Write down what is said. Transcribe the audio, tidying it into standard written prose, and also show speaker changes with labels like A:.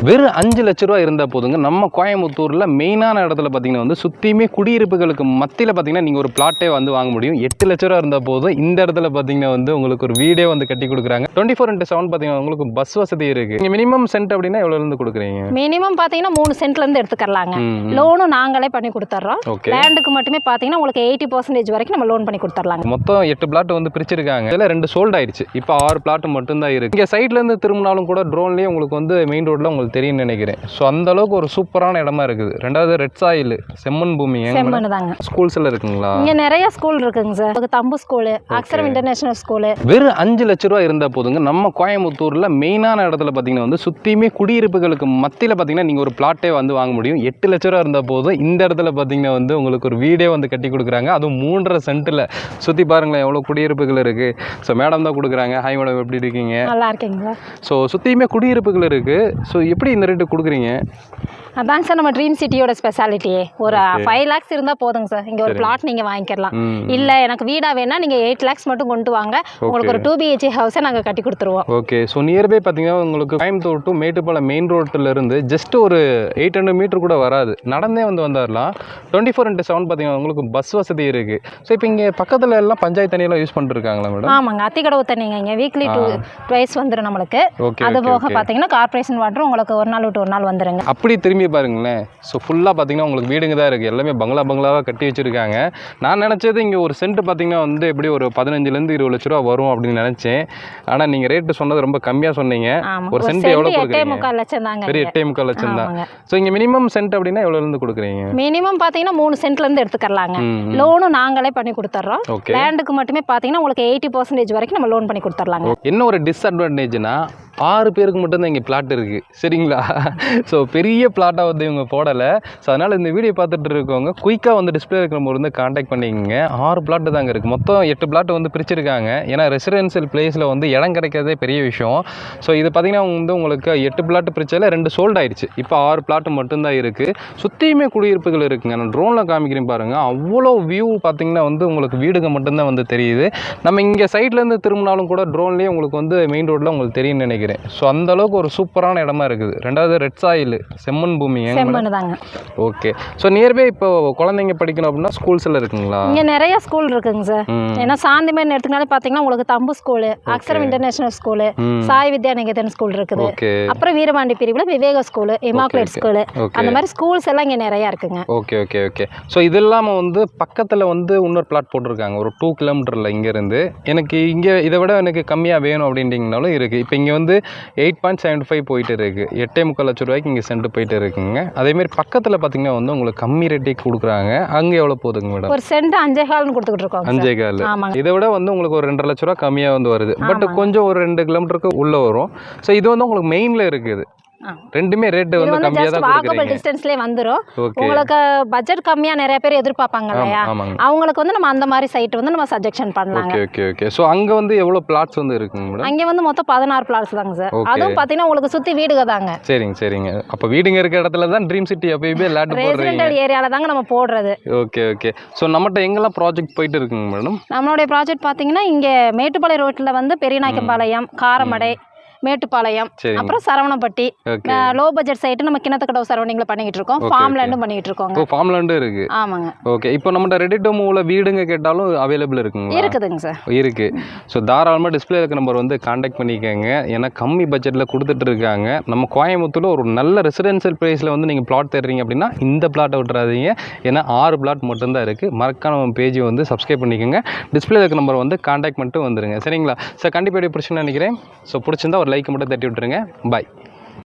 A: வெறும் 5 லட்ச ரூபா இருந்தால் போதுங்க. நம்ம கோயம்புத்தூரில் மெயினான இடத்துல பார்த்தீங்கன்னா வந்து சுற்றியுமே குடியிருப்புகளுக்கு மத்தியில் பார்த்தீங்கன்னா நீங்கள் ஒரு பிளாட்டே வந்து வாங்க முடியும். 8 லட்ச ரூபா இருந்தால் போதும். இந்த இடத்துல பார்த்தீங்கன்னா வந்து உங்களுக்கு ஒரு வீடே வந்து கட்டி கொடுக்குறாங்க. 24x7 பார்த்தீங்கன்னா உங்களுக்கு பஸ் வசதி இருக்குது. நீங்கள் மினிமம் சென்ட் அப்படின்னா எவ்வளோலேருந்து கொடுக்குறீங்க?
B: மினிமம் பார்த்தீங்கன்னா 3 சென்ட்லேருந்து எடுத்துக்கலாங்க. லோனும் நாங்களே பண்ணி கொடுத்துட்றோம். லேண்டுக்கு மட்டுமே பார்த்தீங்கன்னா உங்களுக்கு 80% வரைக்கும் நம்ம லோன் பண்ணி கொடுத்துட்லாங்க.
A: மொத்தம் 8 பிளாட் வந்து பிரிச்சிருக்காங்க. இதில் 2 சோல்ட் ஆயிடுச்சு. இப்போ 6 பிளாட் மட்டும்தான் இருக்குது. இங்கே சைட்லேருந்து திரும்பினாலும் கூட ட்ரோன்லேயே உங்களுக்கு வந்து மெயின் ரோட்டில் உங்களுக்கு தெரியும் நினைக்கிறேன். ஸோ அந்த அளவுக்கு ஒரு சூப்பரான இடமா இருக்குது. ரெண்டாவது ரெட் சாயில் செம்மண் பூமி.
B: செம்மண் தாங்க.
A: ஸ்கூல்ஸ் எல்லாம் இருக்குங்களா?
B: இங்கே நிறைய ஸ்கூல் இருக்குங்க சார். தம்பு ஸ்கூலு, அக்ஷரம் இன்டர்நேஷனல் ஸ்கூலு.
A: வெறும் 5 லட்ச ரூபா இருந்தால் போதுங்க. நம்ம கோயம்புத்தூரில் மெயினான இடத்துல பார்த்தீங்கன்னா வந்து சுற்றியுமே குடியிருப்புகளுக்கு மத்தியில் பார்த்தீங்கன்னா நீங்கள் ஒரு பிளாட்டே வந்து வாங்க முடியும். 8 லட்ச ரூபா இருந்தால் போதும். இந்த இடத்துல பார்த்தீங்கன்னா வந்து உங்களுக்கு ஒரு வீடே வந்து கட்டி கொடுக்குறாங்க. அதுவும் 3.5 சென்ட்டில். சுற்றி பாருங்களேன் எவ்வளோ குடியிருப்புகள் இருக்குது. ஸோ மேடம் தான் கொடுக்குறாங்க. ஹாய் மேடம், எப்படி இருக்கீங்க?
B: நல்லா இருக்கீங்களா?
A: ஸோ சுற்றியுமே குடியிருப்புகள் இருக்குது. ஸோ எப்படி இந்த ரேட்டு கொடுக்குறீங்க?
B: அதாங்க சார் நம்ம ட்ரீம் சிட்டியோட ஸ்பெஷாலிட்டியே. ஒரு 5 lakhs இருந்தால் போதுங்க சார். இங்கே ஒரு பிளாட் நீங்கள் வாங்கிக்கலாம். இல்லை எனக்கு வீடாக வேணா நீங்கள் 8 lakhs மட்டும் கொண்டு வாங்க, உங்களுக்கு ஒரு 2 BHK ஹவுஸை நாங்கள் கட்டி கொடுத்துருவோம்.
A: ஓகே. ஸோ நியர்பை பார்த்தீங்கன்னா உங்களுக்கு கோயம்புத்தூர் டு மேட்டுப்பாளையம் மெயின் ரோட்டில் இருந்து ஜஸ்ட் ஒரு 800 மீட்டர் கூட வராது. நடந்தே வந்து வந்துடலாம். 24x7 பார்த்தீங்கன்னா உங்களுக்கு பஸ் வசதி இருக்குது. ஸோ இப்போ இங்கே பக்கத்தில் எல்லாம் பஞ்சாயத்து தண்ணியெல்லாம் யூஸ் பண்ணிருக்காங்களா மேடம்?
B: ஆமாங்க, அத்திக்கடவு தண்ணிங்க. இங்கே வீக்லி 2 வந்துடும் நம்மளுக்கு. அது போக பார்த்தீங்கன்னா கார்பரேஷன் வாட்டர் உங்களுக்கு ஒரு நாள் விட்டு ஒரு நாள் வந்துடுங்க.
A: அப்படி திரும்பி பாருங்களேன். ஸோ ஃபுல்லாக பார்த்தீங்கன்னா உங்களுக்கு வீடுங்க தான் இருக்குது. எல்லாமே பங்களாவாக கட்டி வச்சுருக்காங்க. நான் நினச்சது இங்கே ஒரு சென்ட் பார்த்தீங்கன்னா வந்து எப்படி ஒரு 15 20 லட்ச ரூபா வரும் அப்படின்னு நினச்சேன். ஆனால் நீங்கள் ரேட்டு சொன்னது ரொம்ப கம்மியாக சொன்னீங்க. ஒரு சென்ட் எவ்வளோ கொடுக்குறீங்க?
B: 8.25 லட்சம் தாங்க.
A: வெறும் 8.25 லட்சம் தான். ஸோ இங்கே மினிமம் சென்ட் அப்படின்னா எவ்வளோலேருந்து கொடுக்குறீங்க?
B: மினிமம் பார்த்தீங்கன்னா 3 சென்ட்லேருந்து எடுத்துக்கலாங்க. லோனும் நாங்களே பண்ணி கொடுத்துட்றோம். லேண்டுக்கு மட்டுமே பார்த்தீங்கன்னா உங்களுக்கு 80% வரைக்கும் நம்ம லோன் பண்ணி கொடுத்துட்லாங்க.
A: என்ன ஒரு டிஸ்அட்வான்டேஜ்னா 6 பேருக்கு மட்டும்தான் இங்கே பிளாட் இருக்குது. சரிங்களா? ஸோ பெரிய பிளாட்டாக வந்து இவங்க போடலை. ஸோ அதனால் இந்த வீடியோ பார்த்துட்டு இருக்கவங்க குயிக்காக வந்து டிஸ்பிளே இருக்கிற போது வந்து காண்டாக்ட் பண்ணிக்கோங்க. 6 பிளாட்டு தாங்க இருக்குது. மொத்தம் 8 பிளாட் வந்து பிரிச்சிருக்காங்க. ஏன்னா ரெசிடென்சியல் பிளேஸில் வந்து இடம் கிடைக்கிறதே பெரிய விஷயம். ஸோ இது பார்த்திங்கன்னா வந்து உங்களுக்கு 8 பிளாட் பிரிச்சதில் 2 சோல்ட் ஆயிடுச்சு. இப்போ 6 பிளாட் மட்டும்தான் இருக்குது. சுற்றியுமே குடியிருப்புகள் இருக்குங்க. நான் ட்ரோனில் காமிக்கிறேன் பாருங்கள். அவ்வளோ வியூ பார்த்திங்கன்னா வந்து உங்களுக்கு வீடுங்க மட்டும்தான் வந்து தெரியுது. நம்ம இங்கே சைட்லேருந்து திரும்பினாலும் கூட ட்ரோன்லேயே உங்களுக்கு வந்து மெயின் ரோட்டில் உங்களுக்கு தெரியும் நினைக்கிறேன். ஸோ அந்த அளவுக்கு ஒரு சூப்பரான இடமா இருக்குது. ரெண்டாவது ரெட் சாயில் செம்மண் பூமி.
B: செம்மண் தாங்க.
A: ஓகே. ஸோ நியர்பை இப்போ குழந்தைங்க படிக்கணும் அப்படின்னா ஸ்கூல்ஸ் எல்லாம் இருக்குங்களா?
B: இங்கே நிறைய ஸ்கூல் இருக்குங்க சார். ஏன்னா சாந்திமேன் எடுத்துக்கினாலே பார்த்தீங்கன்னா உங்களுக்கு தம்பு ஸ்கூலு, அக்ஷரம் இன்டர்நேஷனல் ஸ்கூலு, சாய் வித்யா நிகேதன் ஸ்கூல் இருக்குது. அப்புறம் வீரபாண்டி பிரிவில் விவேக ஸ்கூலு, இமாக்குலேட் ஸ்கூலு, அந்த மாதிரி ஸ்கூல்ஸ் எல்லாம் இங்கே நிறையா இருக்குங்க.
A: Okay okay okay. ஸோ இது இல்லாமல் வந்து பக்கத்தில் வந்து இன்னொரு பிளாட் போட்டிருக்காங்க ஒரு 2 கிலோமீட்டரில் இங்கேருந்து. எனக்கு இங்கே இதை விட எனக்கு கம்மியாக வேணும் அப்படின்ட்டிங்கனாலும் இருக்குது. இப்போ இங்கே வந்து 8.75 போயிட்டு இருக்குது. 8.25 லட்ச ரூபாய்க்கு இங்கே சென்ட் போயிட்டு இருக்குங்க. அதேமாதிரி பக்கத்தில் பார்த்தீங்கன்னா வந்து உங்களுக்கு கம்மி ரேட்டுக்கு கொடுக்குறாங்க. அங்கே எவ்வளோ போகுதுங்க மேடம்?
B: ஒரு சென்ட் 5.25 கொடுத்துக்கிட்டு இருக்கோம்.
A: 5.25. இதை விட வந்து உங்களுக்கு ஒரு 2.5 லட்ச ரூபா கம்மியாக வந்து வருது. பட் கொஞ்சம் ஒரு 2 கிலோமீட்டருக்கு உள்ளே வரும். ஸோ இது வந்து உங்களுக்கு மெயினில் இருக்குது. ரெண்டுமே ரேட் வந்து கம்மியா தான் கொடுக்குறீங்க.
B: டிஸ்டன்ஸ்லயே வந்துரும். உங்களுக்கு பட்ஜெட் கம்மியா நிறைய பேர் எதிர்பார்ப்பாங்க இல்லையா? அவங்களுக்கு வந்து நம்ம அந்த மாதிரி சைட் வந்து நம்ம சஜெக்ஷன் பண்ணலாங்க.
A: Okay okay okay. சோ அங்க வந்து எவ்வளவு பிளாட்ஸ் வந்து இருக்குங்க மேடம்?
B: அங்க வந்து மொத்தம் 16 பிளாட்ஸ் தாங்க சார். அதுவும் பாத்தீங்கன்னா உங்களுக்கு சுத்தி வீடுங்க தாங்க.
A: சரிங்க சரிங்க. அப்ப வீடுங்க இருக்க இடத்துல தான் ட்ரீம் சிட்டி அப்பவே லேண்ட் போடுறீங்க.
B: ரெசிடென்ஷியல் ஏரியால தாங்க நம்ம போடுறது.
A: Okay okay. சோ நம்மட்ட எங்கெல்லாம் ப்ராஜெக்ட் போயிட்டு இருக்குங்க மேடம்?
B: நம்மளுடைய ப்ராஜெக்ட் பாத்தீங்கன்னா இங்க மேட்டுப்பாளையம் ரோட்ல வந்து பெரியநாயக்கம்பாளையம், காரமடை, மேட்டுப்பாளையம், அப்புறம் சரவணப்பட்டி, லோ பட்ஜெட் சைட்டு நம்ம கிணத்துக்கடவு சரௌண்டிங்ல பண்ணிட்டு இருக்கோம். ஃபார்ம் லேண்டும் பண்ணிட்டு இருக்கோம்.
A: ஃபார்ம் லேண்டும் இருக்கு.
B: ஆமாங்க.
A: ஓகே. இப்போ நம்ம ரெடி டு மூவ்ல வீடுங்க கேட்டாலும் அவைலபிள் இருக்குங்களா?
B: இருக்குதுங்க சார்.
A: இருக்கு. ஸோ தாராளமாக டிஸ்பிளே இருக்க நம்பர் வந்து காண்டாக்ட் பண்ணிக்கோங்க. ஏன்னா கம்மி பட்ஜெட்டில் கொடுத்துட்டு இருக்காங்க. நம்ம கோயம்புத்தூர்ல ஒரு நல்ல ரெசிடென்சியல் பிளேஸில் வந்து நீங்கள் பிளாட் தர்றீங்க அப்படின்னா இந்த பிளாட்டை விட்டுறாதீங்க. ஏன்னா 6 பிளாட் மட்டும்தான் இருக்குது. மறக்காம நம்ம பேஜை வந்து சப்ஸ்கிரைப் பண்ணிக்கோங்க. டிஸ்பிளே இருக்க நம்பர் வந்து காண்டாக்ட் பண்ணிட்டு வந்துருங்க. சரிங்களா சார்? கண்டிப்பாக பிரச்சனை நினைக்கிறேன். ஸோ பிடிச்சிருந்தா ஒரு லைக் மட்டும் தட்டி விட்டுருங்க. பாய்.